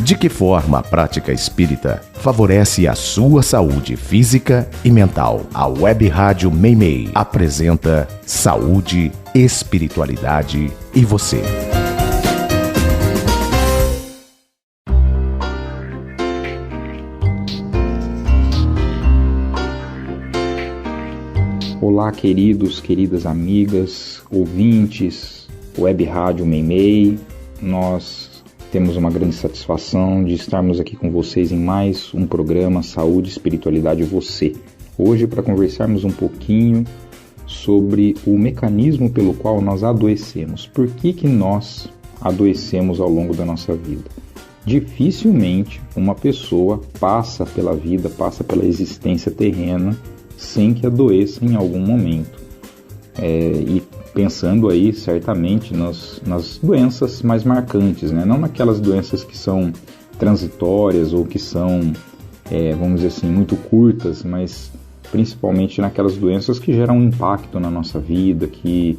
De que forma a prática espírita favorece a sua saúde física e mental? A Web Rádio Meimei apresenta Saúde, Espiritualidade e Você. Olá, queridas amigas, ouvintes, Web Rádio Meimei. Nós temos uma grande satisfação de estarmos aqui com vocês em mais um programa Saúde, Espiritualidade e Você. Hoje, para conversarmos um pouquinho sobre o mecanismo pelo qual nós adoecemos. Por que nós adoecemos ao longo da nossa vida? Dificilmente uma pessoa passa pela vida, passa pela existência terrena sem que adoeça em algum momento. E pensando aí certamente nas doenças mais marcantes, né? Não naquelas doenças que são transitórias ou que são, vamos dizer assim, muito curtas, mas principalmente naquelas doenças que geram um impacto na nossa vida, que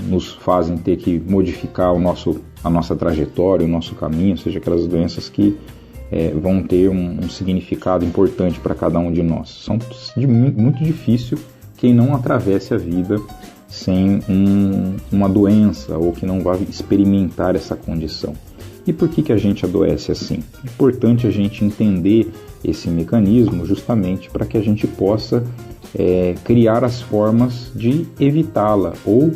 nos fazem ter que modificar a nossa trajetória, o nosso caminho, ou seja, aquelas doenças que vão ter um significado importante para cada um de nós. São muito difícil quem não atravesse a vida sem uma doença ou que não vá experimentar essa condição. E por que a gente adoece assim? É importante a gente entender esse mecanismo justamente para que a gente possa criar as formas de evitá-la, ou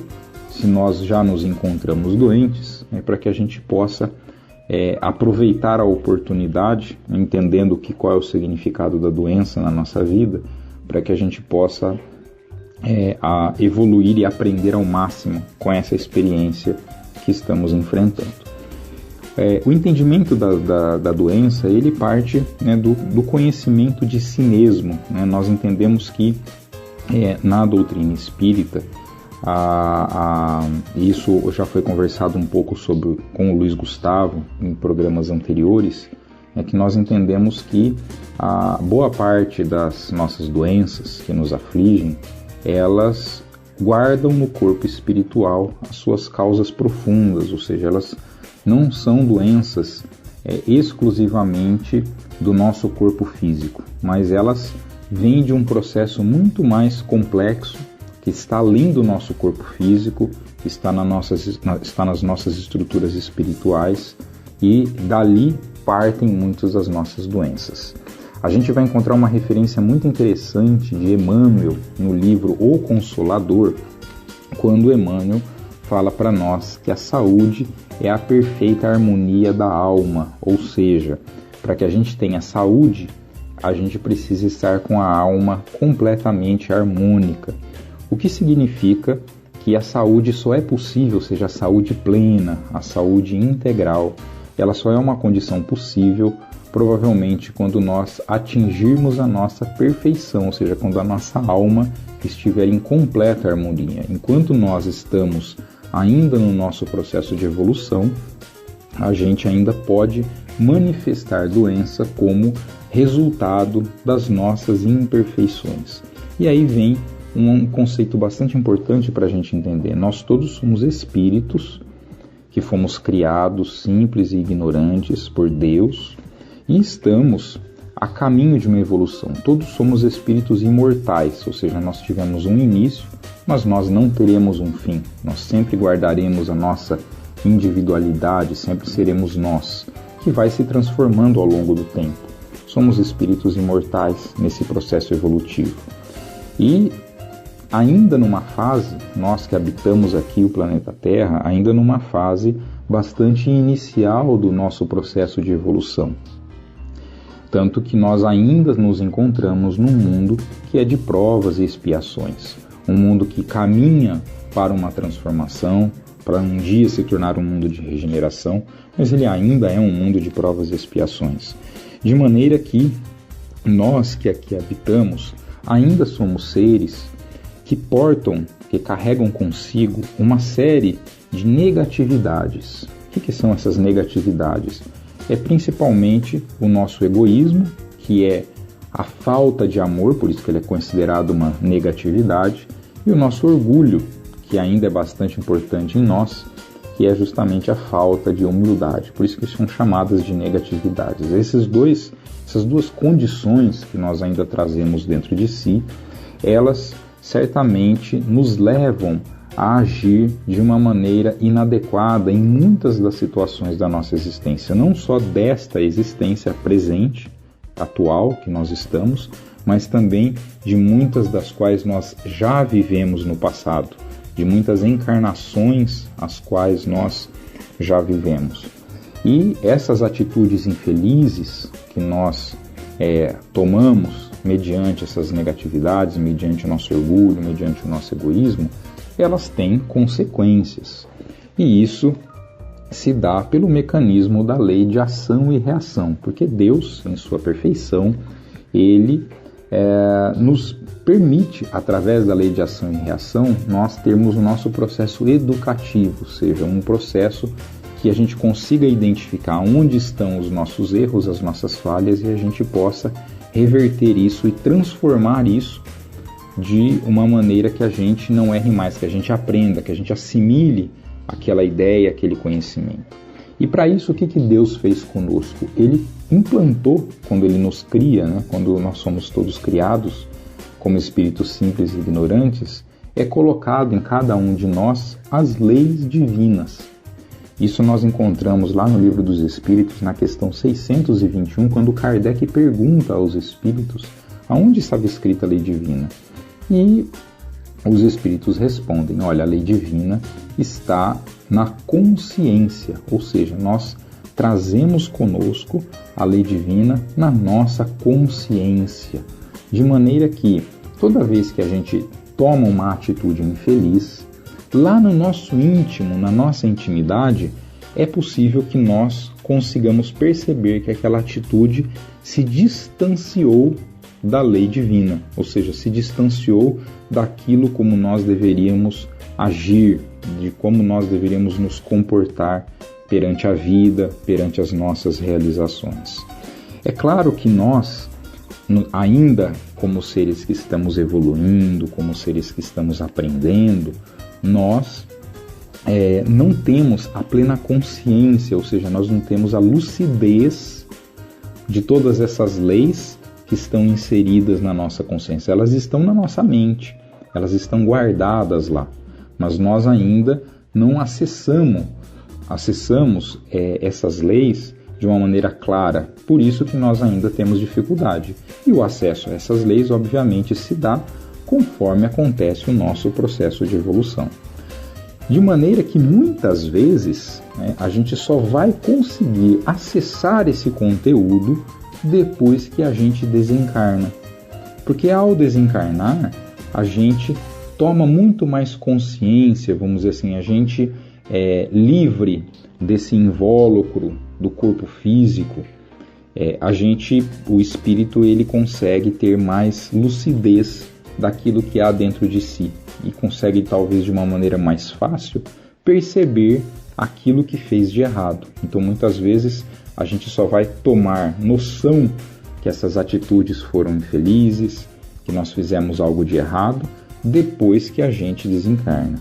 se nós já nos encontramos doentes, para que a gente possa aproveitar a oportunidade, entendendo qual é o significado da doença na nossa vida, para que a gente possa evoluir e aprender ao máximo com essa experiência que estamos enfrentando. O entendimento da doença, ele parte do conhecimento de si mesmo, né? Nós entendemos que na doutrina espírita, isso já foi conversado um pouco com o Luiz Gustavo em programas anteriores, que nós entendemos que a boa parte das nossas doenças que nos afligem, elas guardam no corpo espiritual as suas causas profundas, ou seja, elas não são doenças exclusivamente do nosso corpo físico, mas elas vêm de um processo muito mais complexo, que está além do nosso corpo físico, está nas nossas estruturas espirituais, e dali partem muitas das nossas doenças. A gente vai encontrar uma referência muito interessante de Emmanuel no livro O Consolador, quando Emmanuel fala para nós que a saúde é a perfeita harmonia da alma, ou seja, para que a gente tenha saúde, a gente precisa estar com a alma completamente harmônica. O que significa que a saúde só é possível, ou seja, a saúde plena, a saúde integral, ela só é uma condição possível provavelmente quando nós atingirmos a nossa perfeição, ou seja, quando a nossa alma estiver em completa harmonia. Enquanto nós estamos ainda no nosso processo de evolução, a gente ainda pode manifestar doença como resultado das nossas imperfeições. E aí vem um conceito bastante importante para a gente entender. Nós todos somos espíritos que fomos criados simples e ignorantes por Deus e estamos a caminho de uma evolução. Todos somos espíritos imortais, ou seja, nós tivemos um início, mas nós não teremos um fim. Nós sempre guardaremos a nossa individualidade, sempre seremos nós, que vai se transformando ao longo do tempo. Somos espíritos imortais nesse processo evolutivo. E ainda numa fase, nós que habitamos aqui o planeta Terra, ainda numa fase bastante inicial do nosso processo de evolução. Tanto que nós ainda nos encontramos num mundo que é de provas e expiações. Um mundo que caminha para uma transformação, para um dia se tornar um mundo de regeneração, mas ele ainda é um mundo de provas e expiações. De maneira que nós que aqui habitamos ainda somos seres que carregam consigo uma série de negatividades. O que são essas negatividades? É principalmente o nosso egoísmo, que é a falta de amor, por isso que ele é considerado uma negatividade, e o nosso orgulho, que ainda é bastante importante em nós, que é justamente a falta de humildade. Por isso que são chamadas de negatividades. Essas duas condições que nós ainda trazemos dentro de si, elas certamente nos levam a agir de uma maneira inadequada em muitas das situações da nossa existência, não só desta existência presente, atual, que nós estamos, mas também de muitas das quais nós já vivemos no passado, de muitas encarnações as quais nós já vivemos. E essas atitudes infelizes que nós tomamos mediante essas negatividades, mediante o nosso orgulho, mediante o nosso egoísmo, elas têm consequências. E isso se dá pelo mecanismo da lei de ação e reação, porque Deus, em sua perfeição, Ele nos permite, através da lei de ação e reação, nós termos o nosso processo educativo, ou seja, um processo que a gente consiga identificar onde estão os nossos erros, as nossas falhas, e a gente possa reverter isso e transformar isso de uma maneira que a gente não erre mais, que a gente aprenda, que a gente assimile aquela ideia, aquele conhecimento. E para isso, o que Deus fez conosco? Ele implantou, quando Ele nos cria, quando nós somos todos criados como espíritos simples e ignorantes, é colocado em cada um de nós as leis divinas. Isso nós encontramos lá no Livro dos Espíritos, na questão 621, quando Kardec pergunta aos espíritos aonde estava escrita a lei divina. E os espíritos respondem: olha, a lei divina está na consciência, ou seja, nós trazemos conosco a lei divina na nossa consciência, de maneira que toda vez que a gente toma uma atitude infeliz, lá no nosso íntimo, na nossa intimidade, é possível que nós consigamos perceber que aquela atitude se distanciou da lei divina, ou seja, se distanciou daquilo como nós deveríamos agir, de como nós deveríamos nos comportar perante a vida, perante as nossas realizações. É claro que nós, ainda como seres que estamos evoluindo, como seres que estamos aprendendo, nós não temos a plena consciência, ou seja, nós não temos a lucidez de todas essas leis que estão inseridas na nossa consciência. Elas estão na nossa mente, elas estão guardadas lá, mas nós ainda não acessamos essas leis de uma maneira clara. Por isso que nós ainda temos dificuldade. E o acesso a essas leis, obviamente, se dá conforme acontece o nosso processo de evolução. De maneira que muitas vezes a gente só vai conseguir acessar esse conteúdo depois que a gente desencarna. Porque ao desencarnar, a gente toma muito mais consciência, vamos dizer assim, a gente é livre desse invólucro do corpo físico. O espírito, ele consegue ter mais lucidez daquilo que há dentro de si e consegue, talvez de uma maneira mais fácil, perceber aquilo que fez de errado. Então, muitas vezes, a gente só vai tomar noção que essas atitudes foram infelizes, que nós fizemos algo de errado, depois que a gente desencarna.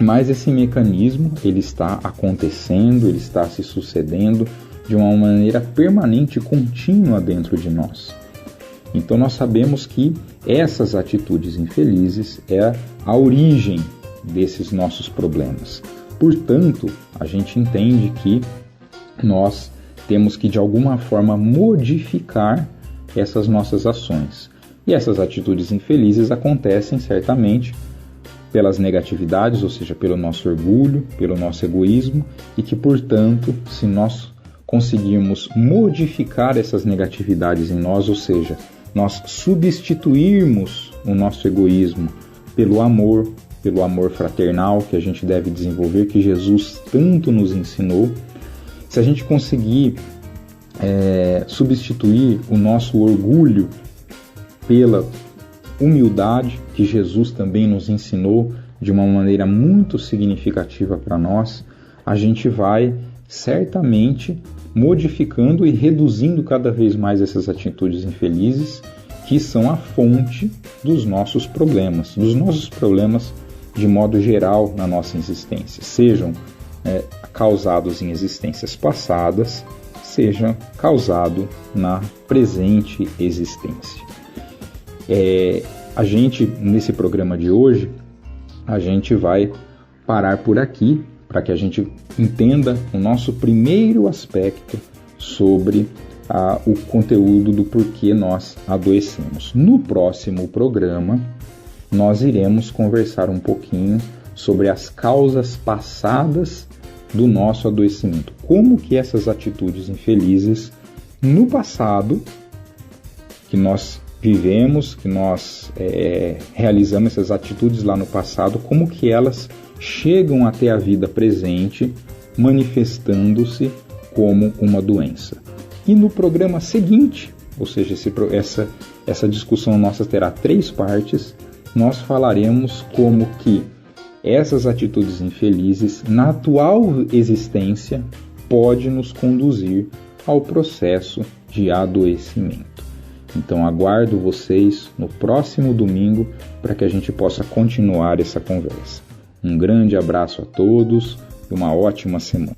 Mas esse mecanismo, ele está acontecendo, ele está se sucedendo de uma maneira permanente e contínua dentro de nós. Então nós sabemos que essas atitudes infelizes é a origem desses nossos problemas. Portanto, a gente entende que nós temos que de alguma forma modificar essas nossas ações. E essas atitudes infelizes acontecem certamente pelas negatividades, ou seja, pelo nosso orgulho, pelo nosso egoísmo, e que, portanto, se nós conseguirmos modificar essas negatividades em nós, ou seja, nós substituirmos o nosso egoísmo pelo amor fraternal que a gente deve desenvolver, que Jesus tanto nos ensinou, se a gente conseguir substituir o nosso orgulho pela humildade, que Jesus também nos ensinou de uma maneira muito significativa para nós, a gente vai certamente modificando e reduzindo cada vez mais essas atitudes infelizes que são a fonte dos nossos problemas de modo geral na nossa existência, sejam causados em existências passadas seja causado na presente existência. A gente, nesse programa de hoje, a gente vai parar por aqui para que a gente entenda o nosso primeiro aspecto sobre o conteúdo do porquê nós adoecemos. No próximo programa, nós iremos conversar um pouquinho sobre as causas passadas do nosso adoecimento. Como que essas atitudes infelizes no passado, que nós vivemos, que nós realizamos essas atitudes lá no passado, como que elas chegam até a vida presente, manifestando-se como uma doença. E no programa seguinte, ou seja, essa discussão nossa terá 3 partes, nós falaremos como que essas atitudes infelizes, na atual existência, pode nos conduzir ao processo de adoecimento. Então aguardo vocês no próximo domingo para que a gente possa continuar essa conversa. Um grande abraço a todos e uma ótima semana.